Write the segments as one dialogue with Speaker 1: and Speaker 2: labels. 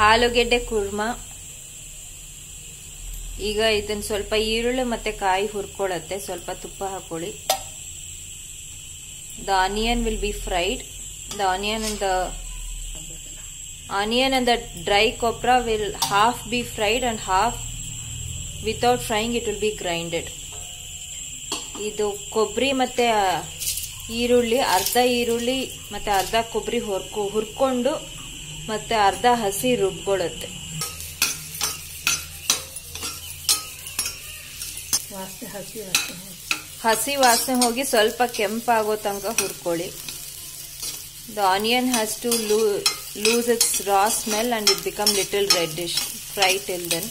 Speaker 1: ಆಲೂಗೆಡ್ಡೆ ಕುರ್ಮಾ. ಈಗ ಇದನ್ನ ಸ್ವಲ್ಪ ಈರುಳ್ಳಿ ಮತ್ತೆ ಕಾಯಿ ಹುರ್ಕೊಳ್ಳುತ್ತೆ, ಸ್ವಲ್ಪ ತುಪ್ಪ ಹಾಕೊಳ್ಳಿ. The onion will be fried. The onion and the dry copra will half be fried and half without frying it will be grinded. ಇದು ಕೊಬ್ಬರಿ ಮತ್ತೆ ಈರುಳ್ಳಿ, ಅರ್ಧ ಈರುಳ್ಳಿ ಮತ್ತೆ ಅರ್ಧ ಕೊಬ್ಬರಿ ಹುರ್ಕೊಂಡು ಮತ್ತೆ ಅರ್ಧ ಹಸಿ ರುಬ್ಕೊಳ್ಳುತ್ತೆ. ಹಸಿ ವಾಸನೆ ಹೋಗಿ ಸ್ವಲ್ಪ ಕೆಂಪಾಗೋ ತನಕ ಹುರ್ಕೊಳ್ಳಿ. The onion has to lose its raw smell and it become little reddish. Fry till then.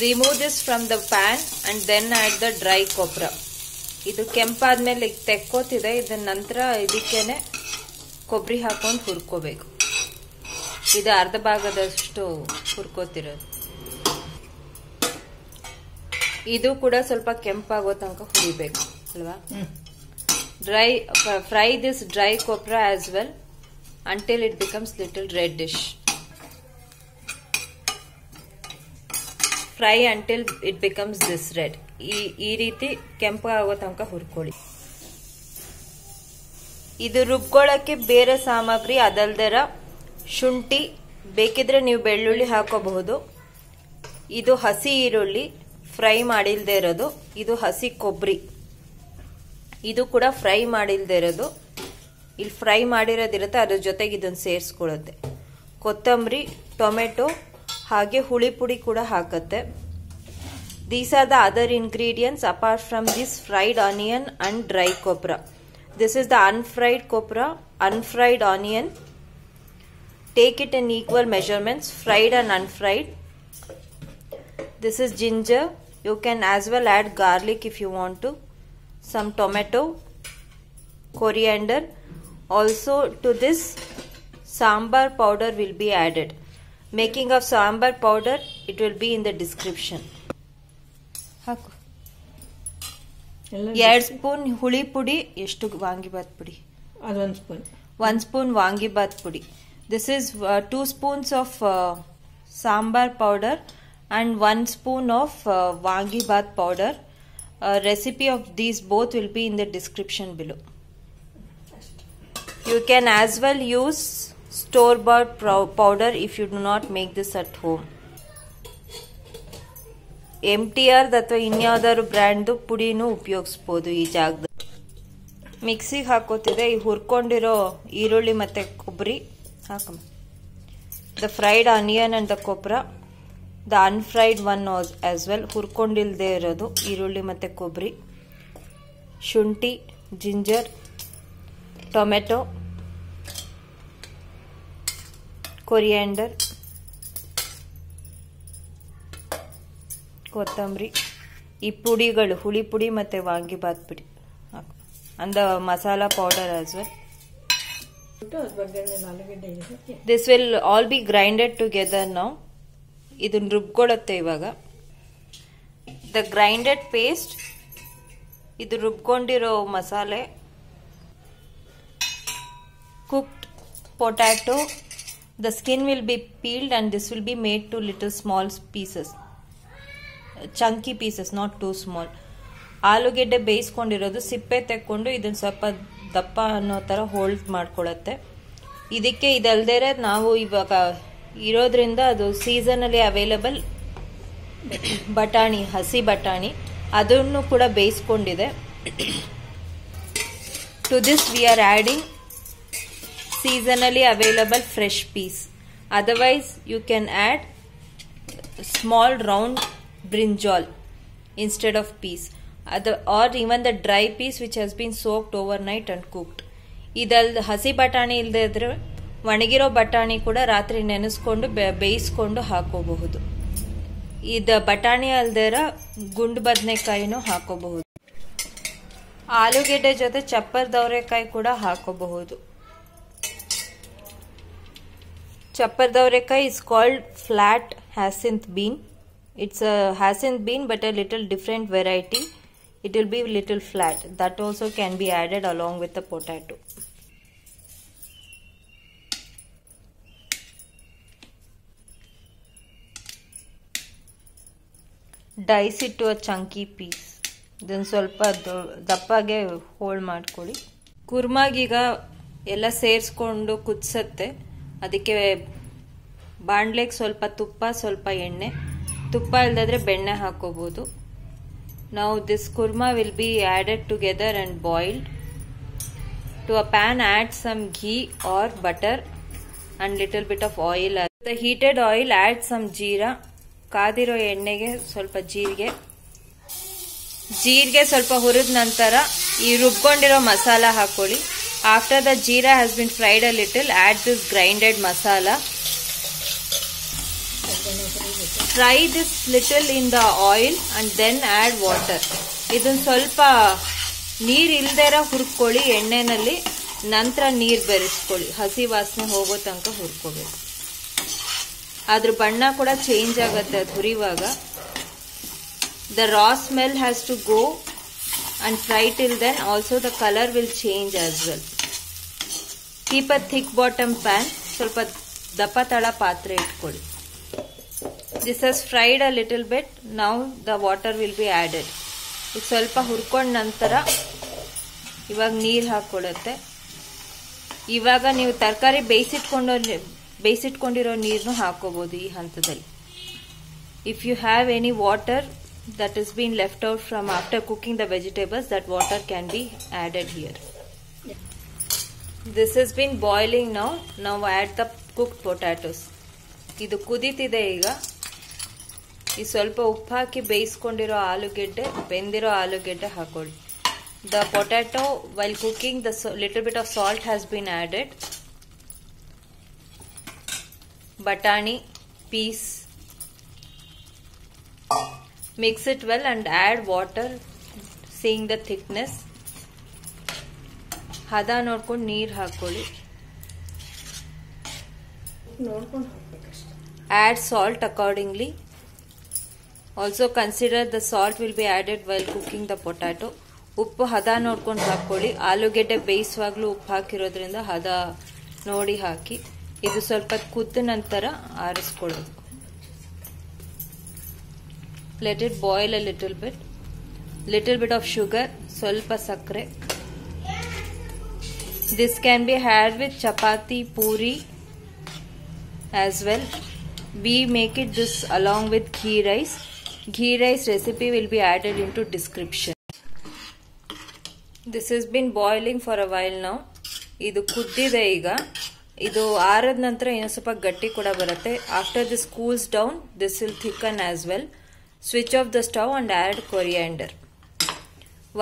Speaker 1: Remove this from the pan and then add the dry copra. ಇದು ಕೆಂಪಾದ್ಮೇಲೆ ತೆಕ್ಕೋತಿದೆ. ಇದನ್ನ ನಂತರ ಇದಕ್ಕೇನೆ ಕೊಬ್ಬರಿ ಹಾಕೊಂಡು ಹುರ್ಕೋಬೇಕು. ಇದು ಅರ್ಧ ಭಾಗದಷ್ಟು ಹುರ್ಕೋತಿರೋದು. ಇದು ಕೂಡ ಸ್ವಲ್ಪ ಕೆಂಪಾಗೋ ತನಕ ಹುರಿಬೇಕು ಅಲ್ವಾ. Fry this dry copra as well until it becomes little reddish. Fry until it becomes this red. ಈ ರೀತಿ ಕೆಂಪಾಗೋ ತನಕ ಹುರ್ಕೊಳ್ಳಿ. ಇದು ರುಬ್ಕೊಳ್ಳಕ್ಕೆ ಬೇರೆ ಸಾಮಗ್ರಿ ಅದಲ್ದರ ಶುಂಠಿ, ಬೇಕಿದ್ರೆ ನೀವು ಬೆಳ್ಳುಳ್ಳಿ ಹಾಕೋಬಹುದು. ಇದು ಹಸಿ ಈರುಳ್ಳಿ ಫ್ರೈ ಮಾಡಿಲ್ದೇ ಇರೋದು. ಇದು ಹಸಿ ಕೊಬ್ಬರಿ, ಇದು ಕೂಡ ಫ್ರೈ ಮಾಡಿಲ್ದೇ ಇರೋದು. ಇಲ್ಲಿ ಫ್ರೈ ಮಾಡಿರೋದಿರುತ್ತೆ, ಅದ್ರ ಜೊತೆಗೆ ಇದನ್ನು ಸೇರಿಸ್ಕೊಳ್ಳುತ್ತೆ. ಕೊತ್ತಂಬರಿ, ಟೊಮೆಟೊ ಹಾಗೆ ಹುಳಿ ಪುಡಿ ಕೂಡ ಹಾಕತ್ತೆ. These are the other ingredients apart from this fried onion and dry copra. This is the unfried copra, unfried onion. Take it in equal measurements, fried and unfried. This is ginger. You can as well add garlic if you want to. Some tomato, coriander. Also to this sambar powder will be added. Making of sambar powder, it will be in the description. ಹಾಕು. 2 spoon ಹುಳಿ ಪುಡಿ. ಎಷ್ಟು ವಾಂಗಿಬಾತ್ ಪುಡಿ?
Speaker 2: ಅದೊಂದು spoon.
Speaker 1: 1 spoon vangibath ಪುಡಿ. This is 2 spoons of sambar powder and 1 spoon of wangibath powder. Recipe of these both will be in the description below. You can as well use store-bought powder if you do not make this at home. MTR ಅಥವಾ ಇನ್ಯಾವುದಾದ್ರು ಬ್ರ್ಯಾಂಡ್ದು ಪುಡಿನೂ ಉಪಯೋಗಿಸ್ಬೋದು ಈ ಜಾಗದಲ್ಲಿ. ಮಿಕ್ಸಿಗೆ ಹಾಕೋತಿದೆ. ಈ ಹುರ್ಕೊಂಡಿರೋ ಈರುಳ್ಳಿ ಮತ್ತೆ ಕೊಬ್ಬರಿ ಹಾಕಮ್ಮ. The fried onion and the copra, the unfried one as well, ಹುರ್ಕೊಂಡಿಲ್ದೇ ಇರೋದು ಈರುಳ್ಳಿ ಮತ್ತೆ ಕೊಬ್ಬರಿ, ಶುಂಠಿ, ಜಿಂಜರ್, ಟೊಮೆಟೊ, ಕೊರಿಯಾಂಡರ್, ಕೊತ್ತಂಬರಿ, ಈ ಪುಡಿಗಳು ಹುಳಿ ಪುಡಿ ಮತ್ತೆ ವಾಂಗಿಬಾತ್ ಪುಡಿ ಹಾಕು. ಅಂದ masala powder as well. This will all be grinded together now. ಇದನ್ನ ರುಬ್ಕೊಳ್ಳುತ್ತೆ ಇವಾಗ. The grinded paste, ಇದು ರುಬ್ಕೊಂಡಿರೋ ಮಸಾಲೆ, cooked potato. The skin will be peeled and this will be made to little small pieces, chunky pieces, not too small. ಆಲೂಗೆಡ್ಡೆ ಬೇಯಿಸ್ಕೊಂಡಿರೋದು ಸಿಪ್ಪೆ ತೆಕ್ಕೊಂಡು ಇದನ್ನ ಸ್ವಲ್ಪ ದಪ್ಪ ಅನ್ನೋ ತರ ಹೋಲ್ಡ್ ಮಾಡ್ಕೊಳ್ಳುತ್ತೆ. ಇದಕ್ಕೆ ಇದಲ್ದೇ ನಾವು ಇವಾಗ ಇರೋದ್ರಿಂದ ಅದು ಸೀಸನಲ್ಲಿ ಅವೈಲೇಬಲ್ ಬಟಾಣಿ, ಹಸಿ ಬಟಾಣಿ, ಅದನ್ನು ಕೂಡ ಬೇಯಿಸ್ಕೊಂಡಿದೆ. To this we are adding seasonally available fresh peas. Otherwise you can add small round brinjal instead of peas, or even the dry peas which has been soaked overnight and cooked. ಇದಲ್ ಹಸಿ ಬಟಾಣಿ ಇಲ್ಲದೆ ಇದ್ರೆ ಒಣಗಿರೋ ಬಟಾಣಿ ಕೂಡ ರಾತ್ರಿ ನೆನೆಸ್ಕೊಂಡು ಬೇಯಿಸ್ಕೊಂಡು ಹಾಕೋಬಹುದು. ಇದು ಬಟಾಣಿ ಅಲ್ದೇರ ಗುಂಡು ಬದನೆಕಾಯಿನೂ ಹಾಕೋಬಹುದು. ಆಲೂಗೆಡ್ಡೆ ಜೊತೆ ಚಪ್ಪರ್ ದವರೆಕಾಯಿ ಕೂಡ ಹಾಕೋಬಹುದು. Chappar davarekai is called flat hyacinth bean. It's a hyacinth bean but a little different variety. it will be little flat. That also can be added along with the potato. Dice it to a chunky piece. ಇದನ್ನು ಸ್ವಲ್ಪ ದಪ್ಪಗೆ hold ಮಾಡ್ಕೊಳ್ಳಿ. ಕುರ್ಮಾಗೀಗ ಎಲ್ಲ ಸೇರಿಸ್ಕೊಂಡು ಕುದಿಸತ್ತೆ. ಅದಕ್ಕೆ ಬಾಣಲೆಗೆ ಸ್ವಲ್ಪ ತುಪ್ಪ, ಸ್ವಲ್ಪ ಎಣ್ಣೆ. ತುಪ್ಪ ಇಲ್ಲದಾದ್ರೆ ಬೆಣ್ಣೆ ಹಾಕೋಬಹುದು. Now this kurma will be added together and boiled. To a pan add some ghee or butter and little bit of oil. The heated oil add some jeera. ಕಾದಿರೋ ಎಣ್ಣೆಗೆ ಸ್ವಲ್ಪ ಜೀರಿಗೆ ಸ್ವಲ್ಪ ಹುರಿದ ನಂತರ ಈ ರುಬ್ಕೊಂಡಿರೋ ಮಸಾಲ ಹಾಕೊಳ್ಳಿ. After the jeera has been fried a little, add this grinded masala. Fry this little in the oil and then add water. ಇದನ್ನ ಸ್ವಲ್ಪ ನೀರು ಇಲ್ದೇರ ಹುರ್ಕೊಳ್ಳಿ ಎಣ್ಣೆನಲ್ಲಿ. ನಂತರ ನೀರು ಬೆರೆಸ್ಕೊಳ್ಳಿ. ಹಸಿ ವಾಸನೆ ಹೋಗೋ ತನಕ ಹುರ್ಕೋಬೇಕು. ಅದ್ರ ಬಣ್ಣ ಕೂಡ ಚೇಂಜ್ ಆಗುತ್ತೆ ಅದು ಹುರಿವಾಗ. The raw smell has to go and fry till then. Also the color will change as well. Keep a thick bottom pan. ಸ್ವಲ್ಪ ದಪ್ಪ ತಳ ಪಾತ್ರೆ ಇಟ್ಕೊಳ್ಳಿ. This has fried a little bit. Now the water will be added. ಇದು ಸ್ವಲ್ಪ ಹುರ್ಕೊಂಡ ನಂತರ ಇವಾಗ ನೀರು ಹಾಕೊಳ್ಳುತ್ತೆ. ಇವಾಗ ನೀವು ತರಕಾರಿ ಬೇಯಿಸಿಟ್ಕೊಂಡಿರೋ ನೀರನ್ನು ಹಾಕೋಬಹುದು ಈ ಹಂತದಲ್ಲಿ. If you have any water that has been left out from after cooking the vegetables, that water can be added here. This has been boiling now. Now add the cooked potatoes. ಇದು ಕುದೀತಿದೆ ಈಗ. ಈ ಸ್ವಲ್ಪ ಉಪ್ಪು ಹಾಕಿ ಬೇಯಿಸ್ಕೊಂಡಿರೋ ಆಲೂಗೆಡ್ಡೆ, ಬೆಂದಿರೋ ಆಲೂಗೆಡ್ಡೆ ಹಾಕೊಳ್ಳಿ. The potato, while cooking, the little bit of salt has been added. Batani, peas. Mix it well and add water, seeing the thickness. ಹದ ನೋಡ್ಕೊಂಡು ನೀರು ಹಾಕೊಳ್ಳಿ. Add salt accordingly. Also consider the salt will be added while cooking the potato. ಉಪ್ಪು ಹದ ನೋಡ್ಕೊಂಡು ಹಾಕೊಳ್ಳಿ. ಆಲೂಗೆಡ್ಡೆ ಬೇಯಿಸುವಾಗಲೂ ಉಪ್ಪು ಹಾಕಿರೋದ್ರಿಂದ ಹದ ನೋಡಿ ಹಾಕಿ. ಇದು ಸ್ವಲ್ಪ ಕುದ್ದ ನಂತರ ಆರಿಸ್ಕೊಳ್ಳೋದು. Let it boil a little bit. Little bit of sugar, ಸ್ವಲ್ಪ ಸಕ್ಕರೆ. This can be had with chapati, puri as well. We make it this along with ghee rice. Ghee rice recipe will be added into description. This has been boiling for a while now. ಇದು ಕುದ್ದಿದೆ ಈಗ. ಇದು ಆರದ ನಂತರ ಇನ್ನೊಂದು ಸ್ವಲ್ಪ ಗಟ್ಟಿ ಕೂಡ ಬರುತ್ತೆ. After this cools down, this will thicken as well. Switch off the stove and add coriander.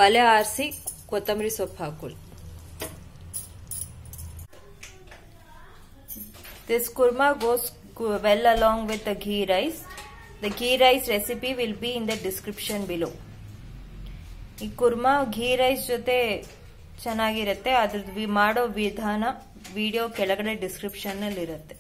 Speaker 1: ಒಲೆ ಆರಿಸಿ ಕೊತ್ತಂಬರಿ ಸೊಪ್ಪು ಹಾಕೊಳ್ಳಿ. This kurma goes well along with the ghee rice. The ghee rice recipe will be in the description below. ಈ ಕುರ್ಮಾ ಘೀ rice ಜೊತೆ ಚೆನ್ನಾಗಿರುತ್ತೆ. ಅದ್ರದ್ದು ಮಾಡೋ ವಿಧಾನ ವಿಡಿಯೋ ಕೆಳಗಡೆ ಡಿಸ್ಕ್ರಿಪ್ಷನ್ ನಲ್ಲಿ ಇರುತ್ತೆ.